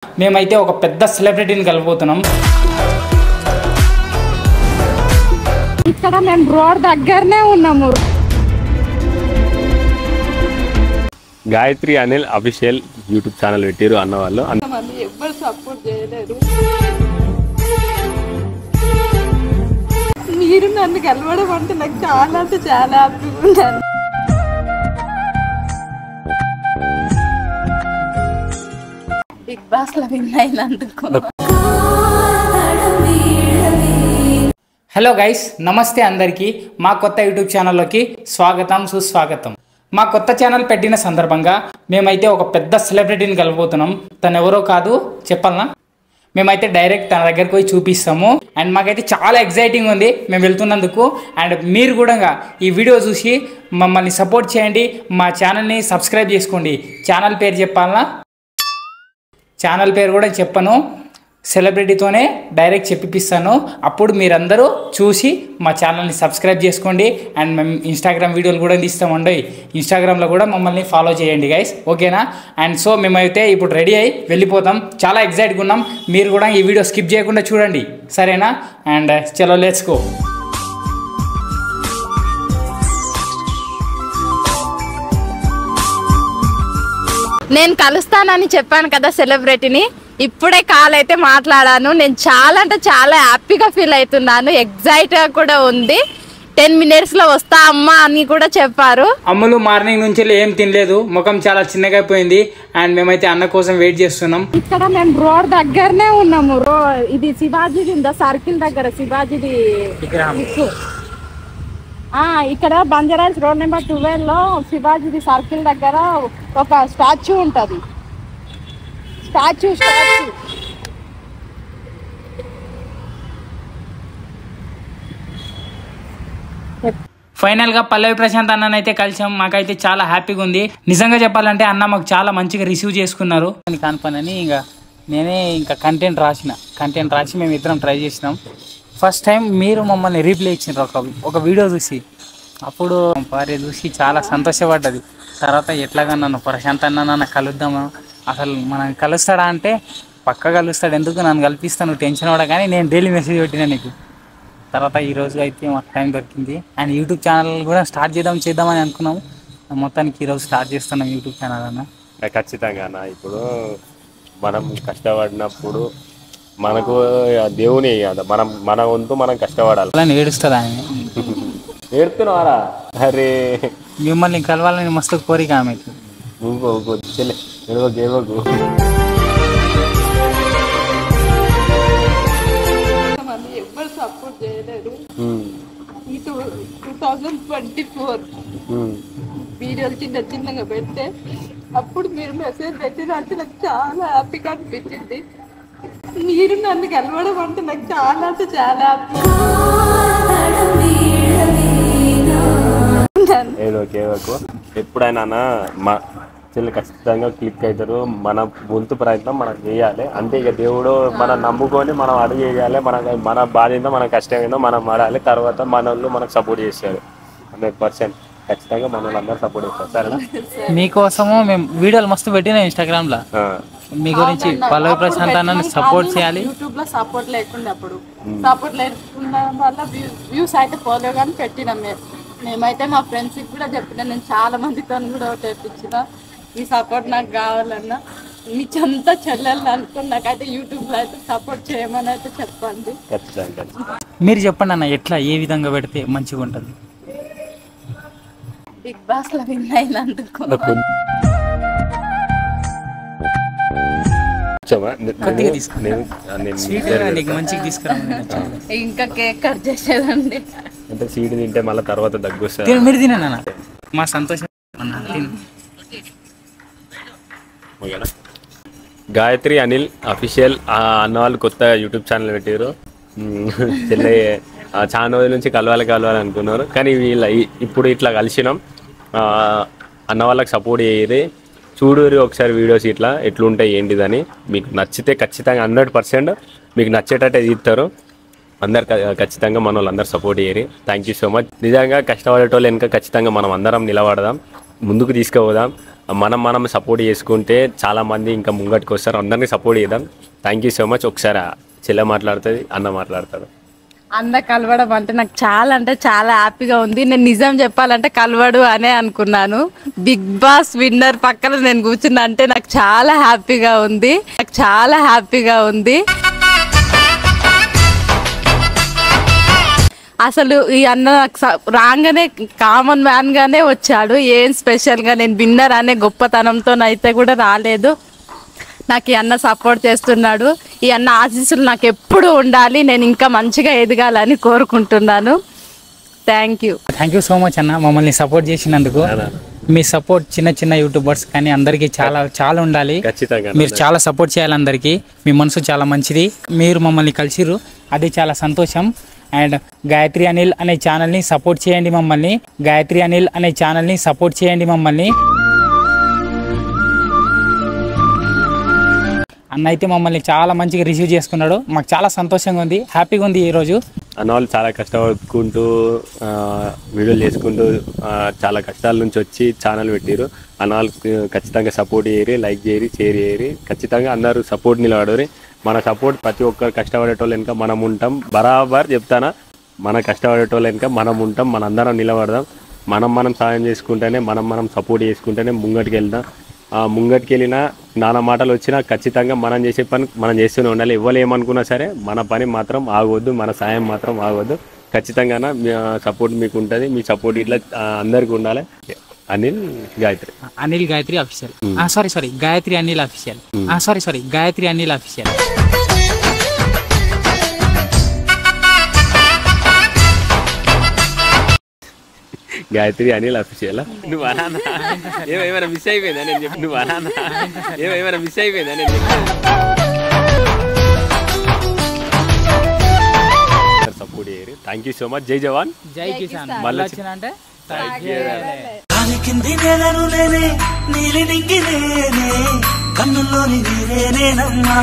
మేమైతే ఒక పెద్ద సెలబ్రిటీని కలబోతున్నాం. ఇక్కడ మేము రోడ్ దగ్గరనే ఉన్నాము. Gayatri Anil official YouTube channel పెట్టారు అన్న వాళ్ళు. ఎవ్వరు సపోర్ట్ చేయలేరు. మీరు నన్ను కలవడం అంటే నాకు చాలా అంటే చాలా హ్యాపీగా ఉన్నాను. బిగ్ బాస్ లో విన్ అయినందుకు. హలో గైస్, నమస్తే అందరికీ. మా కొత్త యూట్యూబ్ ఛానల్లోకి స్వాగతం, సుస్వాగతం. మా కొత్త ఛానల్ పెట్టిన సందర్భంగా మేమైతే ఒక పెద్ద సెలబ్రిటీని కలబోతున్నాం. తను ఎవరో కాదు, చెప్పాలనా? మేమైతే డైరెక్ట్ తన దగ్గరికి పోయి చూపిస్తాము. అండ్ మాకైతే చాలా ఎక్సైటింగ్ ఉంది మేము వెళ్తున్నందుకు. అండ్ మీరు కూడా ఈ వీడియో చూసి మమ్మల్ని సపోర్ట్ చేయండి. మా ఛానల్ని సబ్స్క్రైబ్ చేసుకోండి. ఛానల్ పేరు చెప్పాలనా? ఛానల్ పేరు కూడా చెప్పను, సెలబ్రిటీతోనే డైరెక్ట్ చెప్పిస్తాను. అప్పుడు మీరందరూ చూసి మా ఛానల్ని సబ్స్క్రైబ్ చేసుకోండి. అండ్ మేము ఇన్స్టాగ్రామ్ వీడియోలు కూడా తీస్తామండి. ఇన్స్టాగ్రామ్లో కూడా మమ్మల్ని ఫాలో చేయండి గైస్, ఓకేనా? అండ్ సో మేమైతే ఇప్పుడు రెడీ అయ్యి వెళ్ళిపోతాం. చాలా ఎక్సైట్గా ఉన్నాం. మీరు కూడా ఈ వీడియో స్కిప్ చేయకుండా చూడండి, సరేనా? అండ్ చలో, లెట్స్ గో. నేను కలుస్తానని చెప్పాను కదా సెలబ్రిటీని, ఇప్పుడే కాల్ అయితే మాట్లాడాను. నేను చాలా అంటే చాలా హ్యాపీగా ఫీల్ అవుతున్నాను. ఎగ్జైట్గా కూడా ఉంది. 10 minutes లో వస్తా అమ్మా అని కూడా చెప్పారు. అమ్మలు మార్నింగ్ నుంచి ఏం తినలేదు, ముఖం చాలా చిన్నగా అయిపోయింది. అండ్ మేమైతే అన్న కోసం వెయిట్ చేస్తున్నాం. ఇక్కడ మేము రోడ్ దగ్గరనే ఉన్నాము. ఇది శివాజీది ఉందా సర్కిల్ దగ్గర, శివాజీది ఇక్కడ బంజారాస్ రోడ్ నెంబర్ 12 లో శివాజీది సర్కిల్ దగ్గర ఒక స్టాచ్యూ ఉంటది. స్టాచ్యూ ఫైనల్గా పల్లవి ప్రశాంత్ అన్ననైతే కలిసాం. మాకైతే చాలా హ్యాపీగా ఉంది. నిజంగా చెప్పాలంటే అన్న మాకు చాలా మంచిగా రిసీవ్ చేసుకున్నారు. కానిపని నేనే ఇంకా కంటెంట్ రాసి మేము ఇద్దరం ట్రై చేసినాం. ఫస్ట్ టైం మీరు మమ్మల్ని రీప్లే ఇచ్చిండ్రు ఒక వీడియో చూసి. అప్పుడు భార్య చూసి చాలా సంతోషపడ్డది. తర్వాత ఎట్లాగా నన్ను ప్రశాంత్ అన్న నన్ను కలుద్దామా, అసలు మనం కలుస్తాడా అంటే పక్క కలుస్తాడు, ఎందుకు నన్ను కల్పిస్తాను టెన్షన్ పడ. కానీ నేను డైలీ మెసేజ్ పెట్టినా నీకు. తర్వాత ఈరోజు అయితే మాకు టైం దొరికింది. అండ్ యూట్యూబ్ ఛానల్ కూడా స్టార్ట్ చేద్దామని అనుకున్నాము. మొత్తానికి ఈరోజు స్టార్ట్ చేస్తున్నాం యూట్యూబ్ ఛానల్ అన్న. ఖచ్చితంగా అన్న. ఇప్పుడు మనం కష్టపడినప్పుడు మనకు దేవుని మన వంతు మనం కష్టపడాలి. అలా ఏడుస్తుంది ఆయన. ఏడుతున్నావారా? అరే మిమ్మల్ని కలవాలని మస్తు కోరిక ఆమెకు. ఎవ్వరు సపోర్ట్ చేయలేరు. 2024 వీడియోలు చిన్నగా పెడితే అప్పుడు మీరు మెసేజ్ పెట్టినట్టు నాకు చాలా హ్యాపీగా అనిపించింది. మీరు నన్ను కలవడం అంటే నాకు చాలా అంటే చాలా ఎప్పుడైనా మా చెల్లి ఖచ్చితంగా క్లిక్ అవుతారు. మన వంతు ప్రయత్నం మనం చేయాలి అంతే. ఇక దేవుడు మనం నమ్ముకొని మనం అడుగు వేయాలి. మన బాధ ఏందో మన కష్టం ఏందో మనం ఆడాలి. తర్వాత మన వాళ్ళు మనకు సపోర్ట్ చేస్తారు. 100% ఖచ్చితంగా మన వాళ్ళు అందరూ సపోర్ట్ చేస్తారు. సరేనా? మీకోసము మేము వీడియోలు మస్తు పెట్టినా ఇన్స్టాగ్రామ్ లో మీ గురించి. పల్లవి ప్రశాంత్ అన్న సపోర్ట్ చేయాలి. యూట్యూబ్ లో సపోర్ట్ లేకుండా అప్పుడు సపోర్ట్ లేకుండా వల్ల వ్యూస్ అయితే ఫాలో కానీ పెట్టినాం. మేమైతే మా ఫ్రెండ్స్కి కూడా చెప్పినా, నేను చాలా మందితో కూడా తెప్పించిన ఈ సపోర్ట్ నాకు కావాలన్నా. మీ సొంత చెల్లెలు అనుకుని నాకైతే యూట్యూబ్లో అయితే సపోర్ట్ చేయమని అయితే చెప్పండి. మీరు చెప్పండి అన్న, ఎట్లా ఏ విధంగా పెడితే మంచిగా ఉంటుంది? బిగ్ బాస్ లో విన్ అయినందుకు. ఇంకా కేక్ కట్ చేసేదండి. అంటే సీడ్ తింటే మళ్ళీ తర్వాత దగ్గు వస్తుంది. మీరు తినన్నా మా సంతోషం. గాయత్రి అనిల్ అఫీషియల్ అన్న వాళ్ళు కొత్త యూట్యూబ్ ఛానల్ పెట్టారు. చెల్లె చాలా రోజుల నుంచి కలవాలి అనుకున్నారు. కానీ ఇప్పుడు ఇట్లా కలిసినాం. అన్న వాళ్ళకి సపోర్ట్ చేయరు. చూడరు ఒకసారి వీడియోస్ ఇట్లా ఎట్లుంటాయి ఏంటిదని. మీకు నచ్చితే ఖచ్చితంగా 100% మీకు నచ్చేటట్టే తీస్తారు. అందరు ఖచ్చితంగా మన వాళ్ళందరూ సపోర్ట్ చేయరు. Thank you so much. నిజంగా కష్టపడేటోళ్ళు వెనుక ఖచ్చితంగా మనం అందరం నిలబడదాం, ముందుకు తీసుకుపోదాం. మనం సపోర్ట్ చేసుకుంటే చాలామంది ఇంకా ముంగటికి వస్తారు. అందరినీ సపోర్ట్ చేద్దాం. Thank you so much. ఒకసారి చెల్లె మాట్లాడుతుంది, అన్న మాట్లాడతాడు. అన్న కలవడం అంటే నాకు అంటే చాలా హ్యాపీగా ఉంది. నేను నిజం చెప్పాలంటే కలవడు అనే అనుకున్నాను. బిగ్ బాస్ విన్నర్ పక్కన నేను కూర్చున్నా అంటే నాకు చాలా హ్యాపీగా ఉంది. అసలు ఈ అన్న నాకు రాగానే కామన్ మ్యాన్ గానే వచ్చాడు. ఏం స్పెషల్ గా నేను విన్నర్ అనే గొప్పతనంతో అయితే కూడా రాలేదు. నాకు ఈ అన్న సపోర్ట్ చేస్తున్నాడు. ఈ అన్న ఆశీస్సులు నాకు ఎప్పుడు ఉండాలి. నేను ఇంకా మంచిగా ఎదగాలని కోరుకుంటున్నాను. థ్యాంక్ యూ సో మచ్ అన్న, మమ్మల్ని సపోర్ట్ చేసినందుకు. మీ సపోర్ట్ చిన్న యూట్యూబర్స్ కానీ అందరికీ చాలా ఉండాలి. ఖచ్చితంగా మీరు చాలా సపోర్ట్ చేయాలి అందరికీ. మీ మనసు చాలా మంచిది. మీరు మమ్మల్ని కలిసిరు, అది చాలా సంతోషం. అండ్ గాయత్రి అనిల్ అనే ఛానల్ని సపోర్ట్ చేయండి మమ్మల్ని. అన్న అయితే మమ్మల్ని చాలా మంచిగా రిసీవ్ చేసుకున్నాడు. మాకు చాలా సంతోషంగా ఉంది, హ్యాపీగా ఉంది ఈరోజు. అన్న వాళ్ళు చాలా కష్టపడుకుంటూ వీడియోలు చేసుకుంటూ చాలా కష్టాల నుంచి వచ్చి ఛానల్ పెట్టారు. అన్న వాళ్ళు ఖచ్చితంగా సపోర్ట్ చేయరు, లైక్ చేయరు, షేర్ చేయరు. ఖచ్చితంగా అందరూ సపోర్ట్ నిలబడరు. మన సపోర్ట్ ప్రతి ఒక్కరు కష్టపడేటోళ్ళు వెనుక మనం ఉంటాం. బరాబర్ చెప్తానా, మన కష్టపడేటోళ్ళు వెనుక మనం ఉంటాం. మనందరం నిలబడదాం. మనం సాయం చేసుకుంటేనే, మనం సపోర్ట్ చేసుకుంటేనే ముంగటికి వెళ్దాం. ముంగటికి వెళ్ళినా నానా మాటలు వచ్చినా ఖచ్చితంగా మనం చేసే పని మనం చేస్తూనే ఉండాలి. ఎవరు ఏమనుకున్నా సరే మన పని మాత్రం ఆగవద్దు, మన సాయం మాత్రం ఆగవద్దు. ఖచ్చితంగా సపోర్ట్ మీకు ఉంటుంది. మీ సపోర్ట్ ఇట్లా అందరికీ ఉండాలి. Anil Gayatri official. Gayatri Anil official. Gayatri Anil official. నువ్వు అనానా ఏమైనా మిస్ అయిపోయిందా నేను చెప్పి? నువ్వు అనానా ఏమైనా మిస్ అయిపోయిందా నేను చెప్పి? సపోర్ట్ చేయరు. Thank you so much. జై జవాన్ జై కిసాన్. మళ్ళీ అంటే కన్నుల్లోని నీరేనమ్మా.